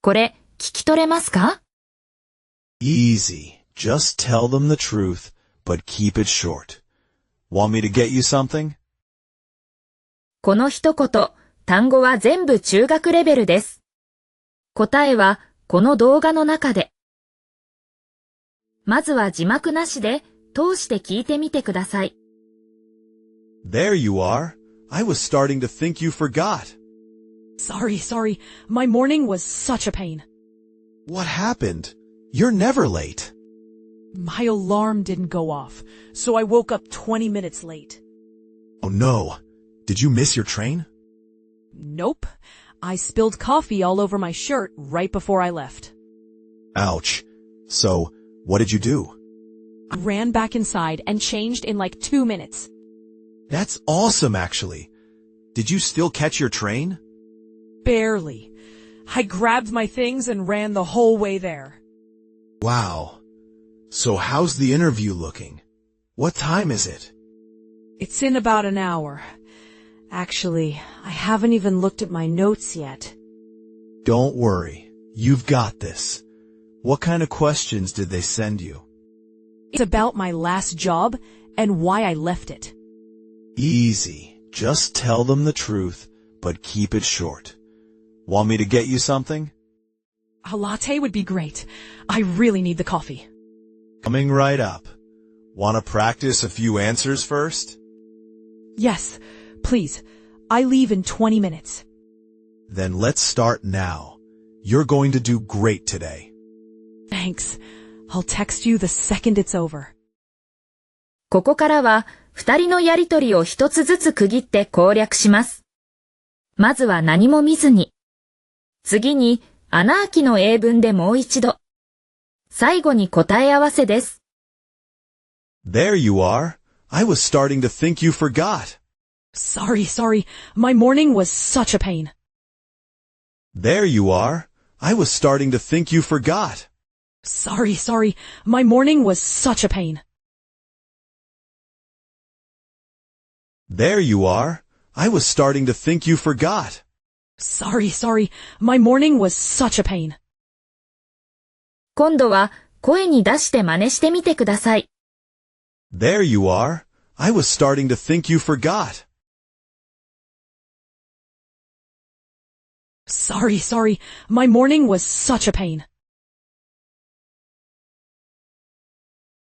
これ、聞き取れますか？ Easy. Just tell them the truth, but keep it short. Want me to get you something? この一言、単語は全部中学レベルです。答えは、この動画の中で。まずは字幕なしで、通して聞いてみてください。There you are. I was starting to think you forgot. Sorry. My morning was such a pain. What happened? You're never late. My alarm didn't go off, so I woke up 20 minutes late. Oh no. Did you miss your train? Nope. I spilled coffee all over my shirt right before I left. Ouch. So, what did you do? I ran back inside and changed in like 2 minutes. That's awesome, actually. Did you still catch your train? Barely. I grabbed my things and ran the whole way there. Wow. So how's the interview looking? What time is it? It's in about an hour. Actually, I haven't even looked at my notes yet. Don't worry. You've got this. What kind of questions did they send you? It's about my last job and why I left it. Easy. Just tell them the truth, but keep it short. Want me to get you something? A latte would be great. I really need the coffee. Coming right up. Want to practice a few answers first? Yes, please. I leave in 20 minutes. Then let's start now. You're going to do great today. Thanks. I'll text you the second it's over. ここからは、二人のやりとりを一つずつ区切って攻略します。まずは何も見ずに。次に、穴あきの英文でもう一度。最後に答え合わせです。There you are. I was starting to think you forgot. Sorry. My morning was such a pain. There you are. I was starting to think you forgot. Sorry. My morning was such a pain. There you are. I was starting to think you forgot. Sorry. My morning was such a pain. 今度は声に出して真似してみてください。There you are. I was starting to think you forgot. Sorry. My morning was such a pain.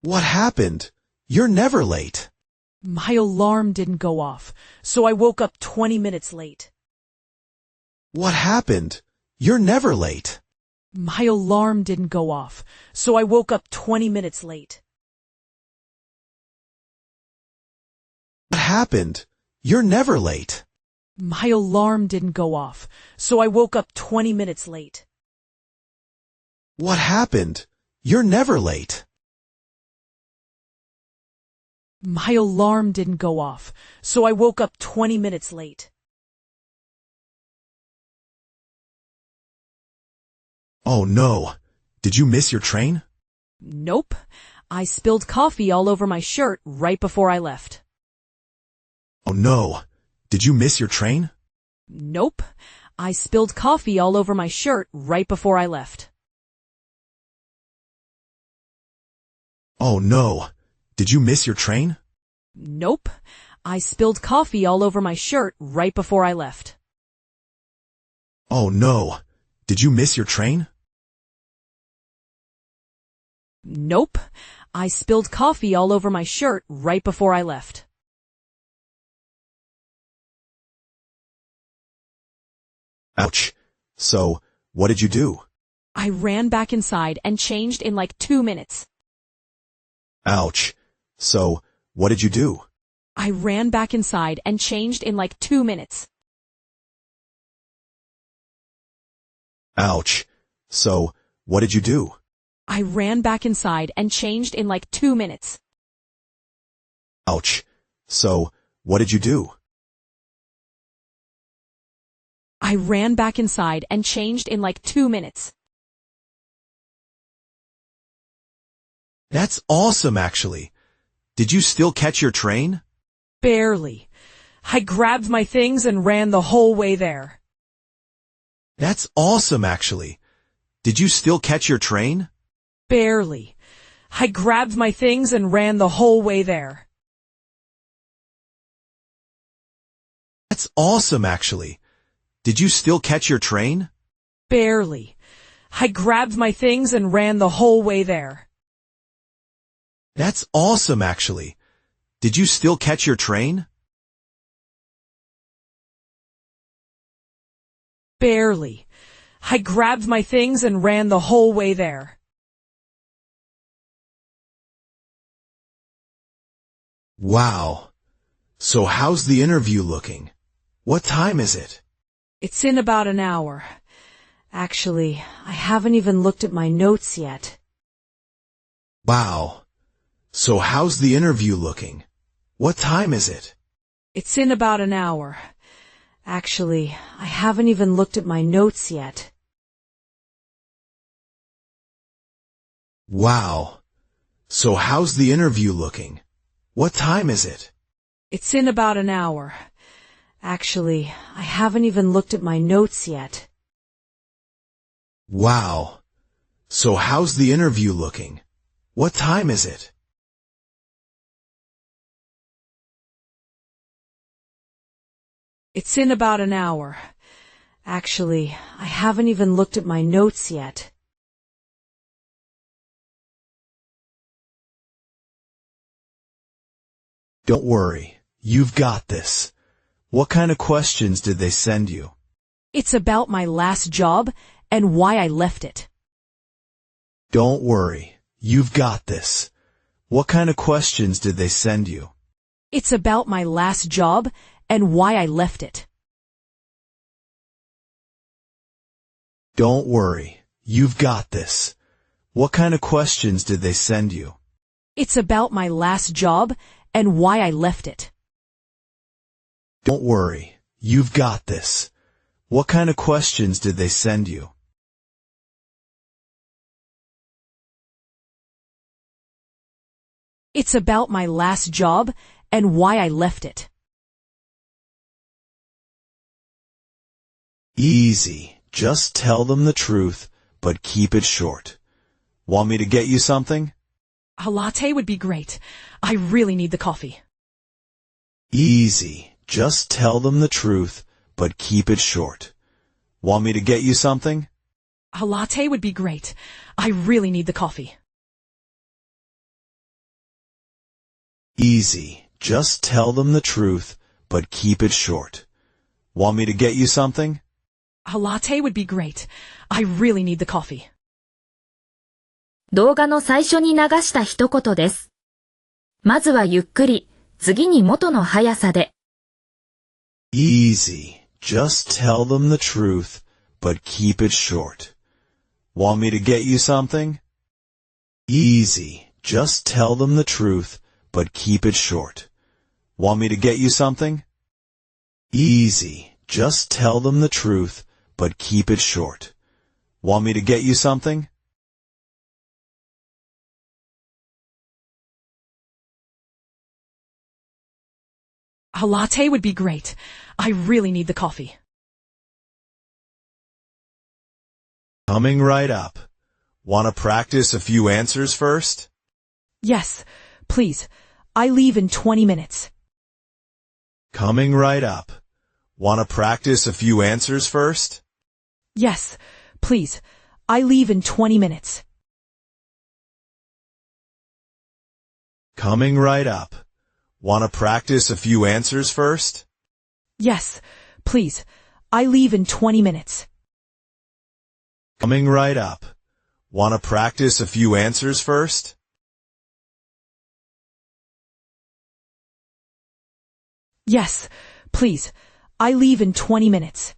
What happened? You're never late. My alarm didn't go off, so I woke up 20 minutes late. What happened? You're never late. My alarm didn't go off, so I woke up 20 minutes late. What happened? You're never late. My alarm didn't go off, so I woke up 20 minutes late. What happened? You're never late. My alarm didn't go off, so I woke up 20 minutes late. Oh no. Did you miss your train? Nope. I spilled coffee all over my shirt right before I left. Oh no. Did you miss your train? Nope. I spilled coffee all over my shirt right before I left. Oh no. Did you miss your train? Nope. I spilled coffee all over my shirt right before I left. Oh no. Did you miss your train? Nope. I spilled coffee all over my shirt right before I left. Ouch. So, what did you do? I ran back inside and changed in like 2 minutes. Ouch. So, what did you do? I ran back inside and changed in like 2 minutes. Ouch. So, what did you do? I ran back inside and changed in like 2 minutes. Ouch. So, what did you do? I ran back inside and changed in like 2 minutes. That's awesome, actually. Did you still catch your train? Barely. I grabbed my things and ran the whole way there. That's awesome, actually. Did you still catch your train? Barely. I grabbed my things and ran the whole way there. That's awesome, actually. Did you still catch your train? Barely. I grabbed my things and ran the whole way there. That's awesome, actually. Did you still catch your train? Barely. I grabbed my things and ran the whole way there. Wow. So how's the interview looking? What time is it? It's in about an hour. Actually, I haven't even looked at my notes yet. Wow. So how's the interview looking? What time is it? It's in about an hour. Actually, I haven't even looked at my notes yet. Wow. So how's the interview looking? What time is it? It's in about an hour. Actually, I haven't even looked at my notes yet. Wow. So how's the interview looking? What time is it? It's in about an hour. Actually, I haven't even looked at my notes yet. Don't worry. You've got this. What kind of questions did they send you? It's about my last job and why I left it. Don't worry. You've got this. What kind of questions did they send you? It's about my last job and why I left it. Don't worry. You've got this. What kind of questions did they send you? It's about my last job and why I left it. Don't worry. You've got this. What kind of questions did they send you? It's about my last job and why I left it. Easy. Just tell them the truth, but keep it short. Want me to get you something? A latte would be great. I really need the coffee. Easy. Just tell them the truth, but keep it short. Want me to get you something? A latte would be great. I really need the coffee. Easy. Just tell them the truth, but keep it short. Want me to get you something? A latte would be great. I really need the coffee. 動画の最初に流した一言です。まずはゆっくり、次に元の速さで。Easy. Just tell them the truth, but keep it short. Want me to get you something? Easy. Just tell them the truth, but keep it short. Want me to get you something? Easy. Just tell them the truth, but keep it short. Want me to get you something? A latte would be great. I really need the coffee. Coming right up. Want to practice a few answers first? Yes, please. I leave in 20 minutes. Coming right up. Want to practice a few answers first? Yes, please. I leave in 20 minutes. Coming right up. Want to practice a few answers first? Yes, please. I leave in 20 minutes. Coming right up. Want to practice a few answers first? Yes, please. I leave in 20 minutes.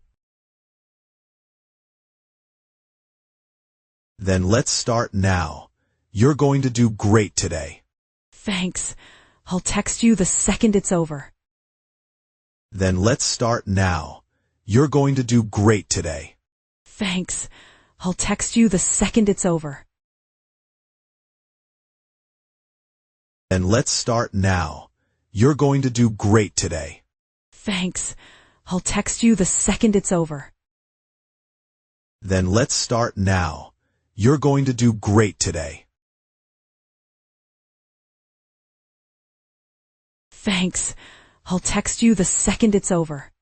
Then let's start now. You're going to do great today. Thanks. I'll text you the second it's over. Then let's start now. You're going to do great today. Thanks. I'll text you the second it's over. Then let's start now. You're going to do great today. Thanks. I'll text you the second it's over. Then let's start now. You're going to do great today. Thanks. I'll text you the second it's over.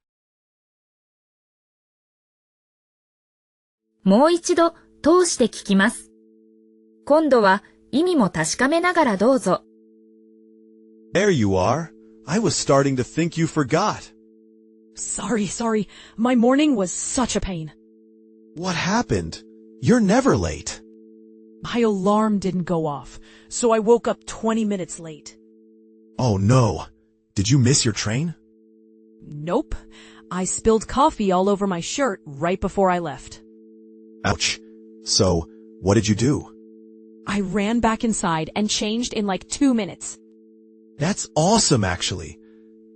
もう一度通して聞きます。今度は意味も確かめながらどうぞ。There you are. I was starting to think you forgot. Sorry. My morning was such a pain. What happened? You're never late. My alarm didn't go off, so I woke up 20 minutes late. Oh no. Did you miss your train? Nope. I spilled coffee all over my shirt right before I left. Ouch. So, what did you do? I ran back inside and changed in like 2 minutes. That's awesome, actually.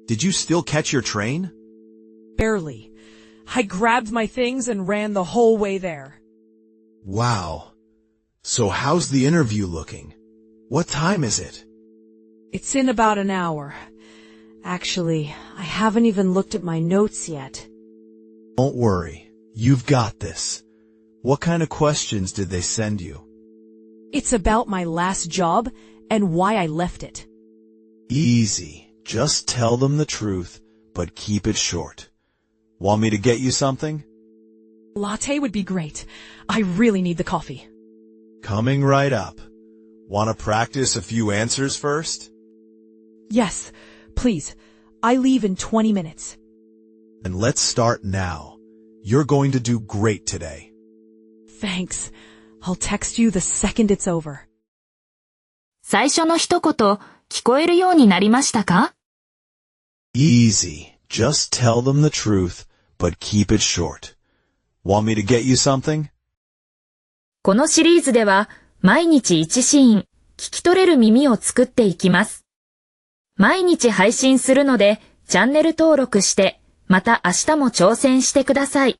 Did you still catch your train? Barely. I grabbed my things and ran the whole way there. Wow. So how's the interview looking? What time is it? It's in about an hour. Actually, I haven't even looked at my notes yet. Don't worry. You've got this. What kind of questions did they send you? It's about my last job and why I left it. Easy. Just tell them the truth, but keep it short. Want me to get you something? Latte would be great. I really need the coffee. Coming right up. Want to practice a few answers first? Yes, please. I leave in 20 minutes. And let's start now. You're going to do great today. Thanks. I'll text you the second it's over. 最初の一言、聞こえるようになりましたか？ Easy. Just tell them the truth, but keep it short. Want me to get you something? このシリーズでは、毎日1シーン、聞き取れる耳を作っていきます。毎日配信するので、チャンネル登録して、また明日も挑戦してください。